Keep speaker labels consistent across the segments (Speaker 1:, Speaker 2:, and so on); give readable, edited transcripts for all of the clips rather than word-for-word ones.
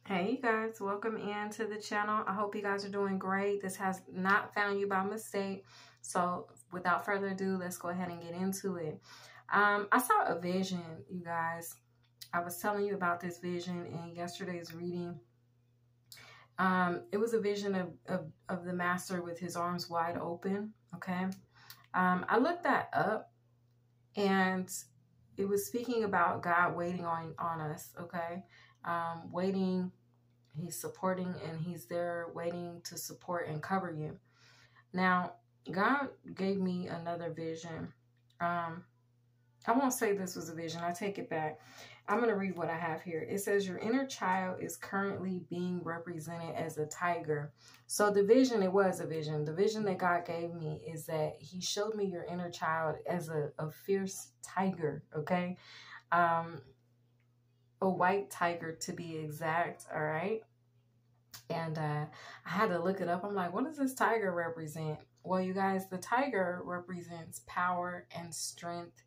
Speaker 1: Hey you guys, welcome into the channel. I hope you guys are doing great. This has not found you by mistake. So without further ado, let's go ahead and get into it. I saw a vision, you guys. I was telling you about this vision in yesterday's reading. It was a vision of the master with his arms wide open. Okay. I looked that up and it was speaking about God waiting on us. Okay. Waiting. He's supporting and he's there waiting to support and cover you. Now, God gave me another vision. I won't say this was a vision. I take it back. I'm going to read what I have here. It says your inner child is currently being represented as a tiger. So the vision, it was a vision. The vision that God gave me is that he showed me your inner child as a fierce tiger. Okay. A white tiger to be exact. All right. And I had to look it up. I'm like, what does this tiger represent? Well, you guys, the tiger represents power and strength,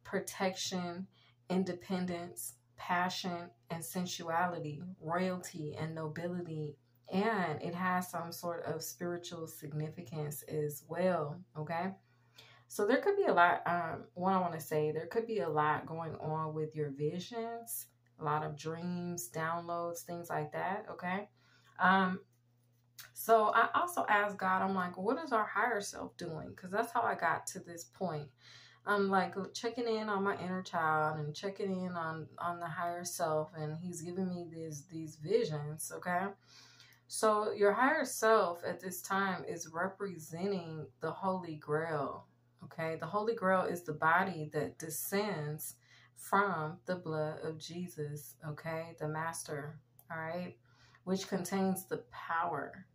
Speaker 1: protection, independence, passion and sensuality, royalty and nobility. And it has some sort of spiritual significance as well. Okay. So there could be a lot, what I want to say, there could be a lot going on with your visions, a lot of dreams, downloads, things like that. Okay. So I also asked God, I'm like, what is our higher self doing? Because that's how I got to this point. I'm like checking in on my inner child and checking in on the higher self. And he's giving me these visions. Okay. So your higher self at this time is representing the Holy Grail. Okay. The Holy Grail is the body that descends from the blood of Jesus. Okay. The master. All right. Which contains the power.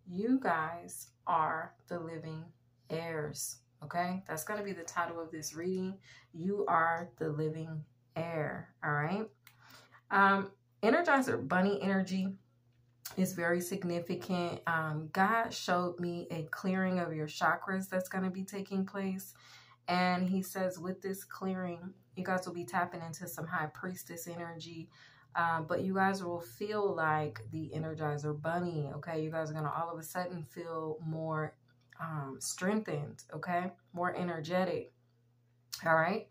Speaker 1: You guys are the living heirs. Okay. That's going to be the title of this reading. You are the living heir. All right. Energizer bunny energy is very significant. God showed me a clearing of your chakras that's going to be taking place. And he says with this clearing, you guys will be tapping into some high priestess energy. But you guys will feel like the Energizer Bunny, okay? You guys are going to all of a sudden feel more strengthened, okay? More energetic, all right?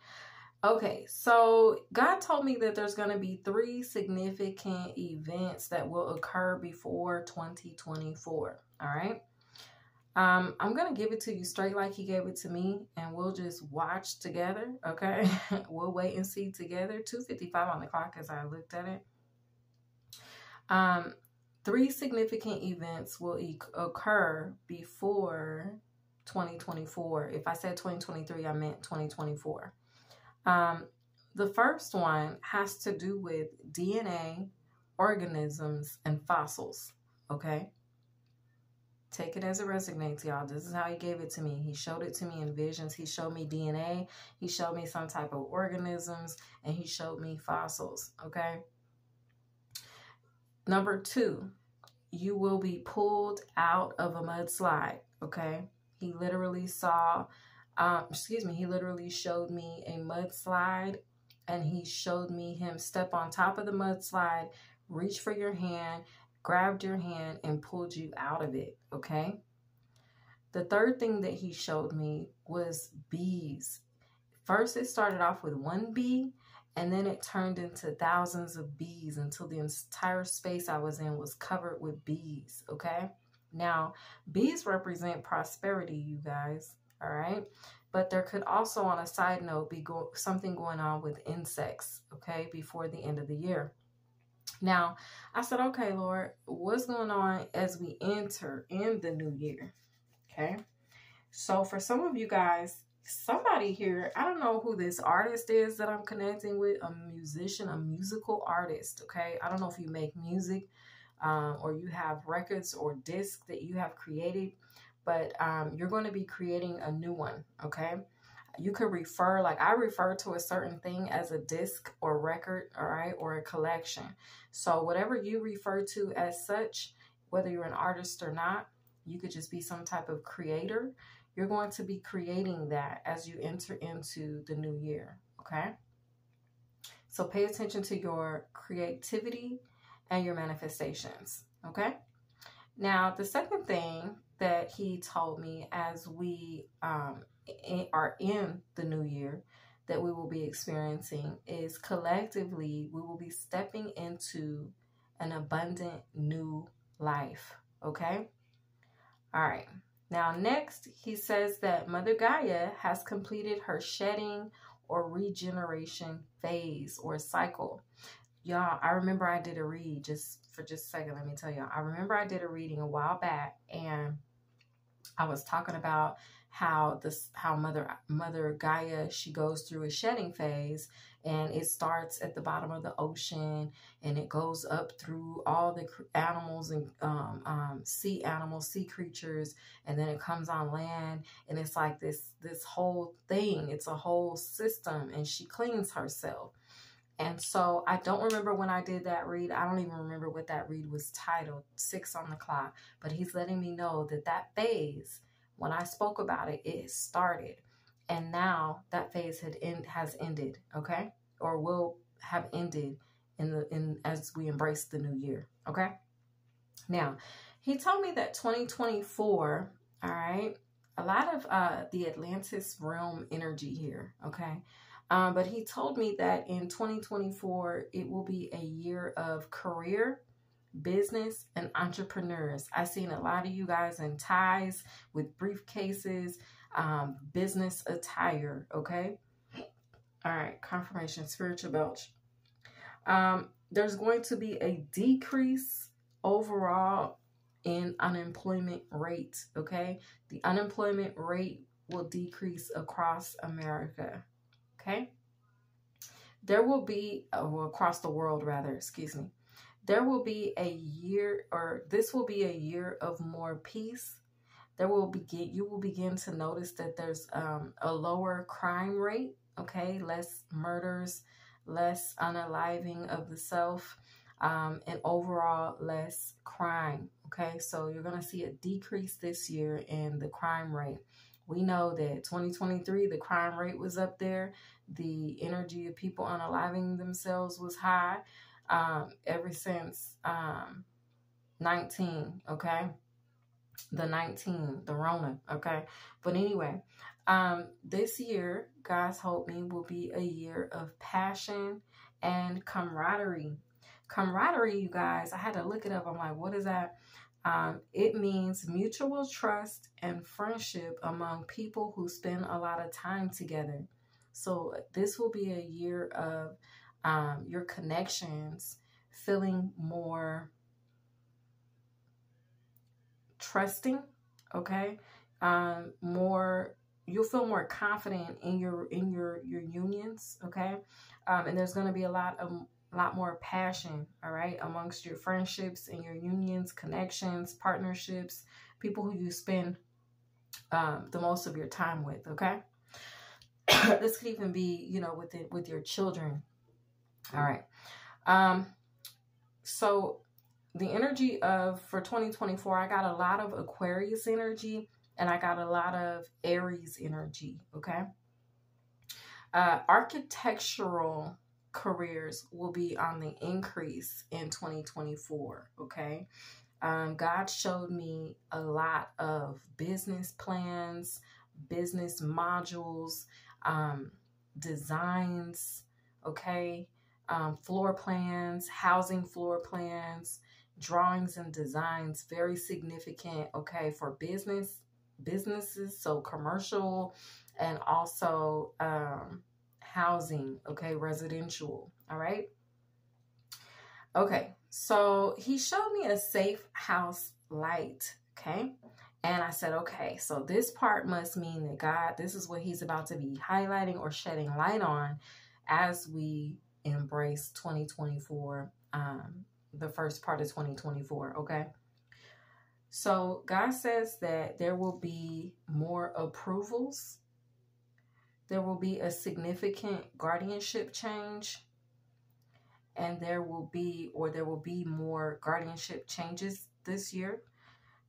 Speaker 1: Okay, so God told me that there's going to be 3 significant events that will occur before 2024, all right? I'm going to give it to you straight like he gave it to me, and we'll just watch together, okay? We'll wait and see together. 2:55 on the clock as I looked at it. 3 significant events will occur before 2024. If I said 2023, I meant 2024. The first one has to do with DNA, organisms, and fossils, okay? Take it as it resonates, y'all. This is how he gave it to me. He showed it to me in visions. He showed me DNA. He showed me some type of organisms. And he showed me fossils, okay? Number 2, you will be pulled out of a mudslide, okay? He literally saw, he literally showed me a mudslide. And he showed me him step on top of the mudslide, reach for your hand, grabbed your hand and pulled you out of it, okay? The third thing that he showed me was bees. First, it started off with 1 bee, and then it turned into thousands of bees until the entire space I was in was covered with bees, okay? Now, bees represent prosperity, you guys, all right? But there could also, on a side note, be something going on with insects, okay, before the end of the year. Now, I said, okay, Lord, what's going on as we enter in the new year? Okay. So for some of you guys, somebody here, I don't know who this artist is that I'm connecting with, a musician, a musical artist. Okay. I don't know if you make music or you have records or discs that you have created, but you're going to be creating a new one. Okay. You could refer, like I refer to a certain thing as a disc or record, all right, or a collection. So whatever you refer to as such, whether you're an artist or not, you could just be some type of creator. You're going to be creating that as you enter into the new year, okay? So pay attention to your creativity and your manifestations. Okay. Now, the second thing that he told me as we are in the new year that we will be experiencing is collectively we will be stepping into an abundant new life. Okay. All right. Now, next, he says that Mother Gaia has completed her shedding or regeneration phase or cycle. Y'all, I remember I did a read just a second. Let me tell y'all. I remember I did a reading a while back, and I was talking about how Mother Gaia, she goes through a shedding phase, and it starts at the bottom of the ocean and it goes up through all the animals and sea animals, sea creatures, and then it comes on land, and it's like this whole thing. It's a whole system, and she cleans herself. And so I don't remember when I did that read. I don't even remember what that read was titled, 6 on the clock. But he's letting me know that that phase, when I spoke about it, it started. And now that phase has ended, okay? Or will have ended as we embrace the new year, okay? Now, he told me that 2024, all right, a lot of the Atlantis realm energy here, okay? But he told me that in 2024, it will be a year of career, business, and entrepreneurs. I've seen a lot of you guys in ties with briefcases, business attire, okay? All right, confirmation, spiritual belch. There's going to be a decrease overall in unemployment rate, okay? The unemployment rate will decrease across America. Okay, there will be, across the world rather, excuse me. There will be a year, or this will be a year of more peace. You will begin to notice that there's a lower crime rate, okay? Less murders, less unaliving of the self, and overall less crime, okay? So you're going to see a decrease this year in the crime rate. We know that 2023, the crime rate was up there. The energy of people unaliving themselves was high ever since 19, okay? The Rona, okay? But anyway, this year, God's hope me, will be a year of passion and camaraderie. Camaraderie, you guys, I had to look it up. I'm like, what is that? It means mutual trust and friendship among people who spend a lot of time together. So this will be a year of your connections feeling more trusting, okay? You'll feel more confident in your unions, okay? And there's going to be a lot more passion, all right, amongst your friendships and your unions, connections, partnerships, people who you spend the most of your time with, okay? This could even be, you know, with your children, all right? So the energy for 2024, I got a lot of Aquarius energy and I got a lot of Aries energy, okay? Architectural careers will be on the increase in 2024, okay? God showed me a lot of business plans, business modules, designs, okay? Floor plans, housing floor plans, drawings and designs, very significant, okay, for businesses, so commercial and also housing, okay, residential, all right? Okay, so he showed me a safe house light, okay? And I said, okay, so this part must mean that God, this is what he's about to be highlighting or shedding light on as we embrace 2024, the first part of 2024, okay? So God says that there will be more approvals. There will be a significant guardianship change. And there will be more guardianship changes this year.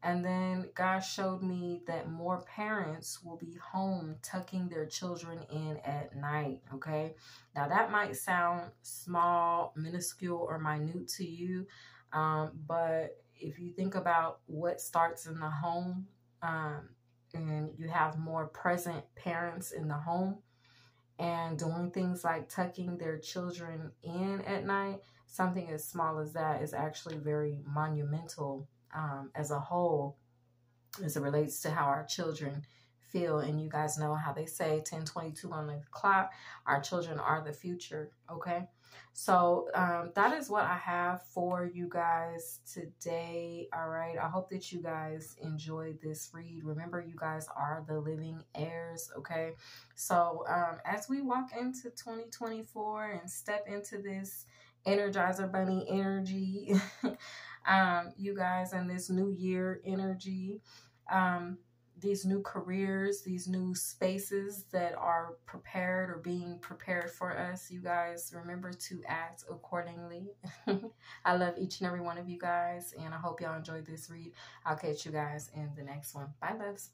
Speaker 1: And then God showed me that more parents will be home tucking their children in at night, okay? Now, that might sound small, minuscule, or minute to you, but if you think about what starts in the home, and you have more present parents in the home and doing things like tucking their children in at night, something as small as that is actually very monumental as a whole, as it relates to how our children feel. And you guys know how they say 10:22 on the clock, our children are the future. Okay, so that is what I have for you guys today. All right, I hope that you guys enjoyed this read. Remember, you guys are the living heirs. Okay, so as we walk into 2024 and step into this Energizer Bunny energy, you guys, and this new year energy, these new careers, these new spaces that are prepared or being prepared for us, you guys, remember to act accordingly. I love each and every one of you guys, and I hope y'all enjoyed this read. I'll catch you guys in the next one. Bye, loves.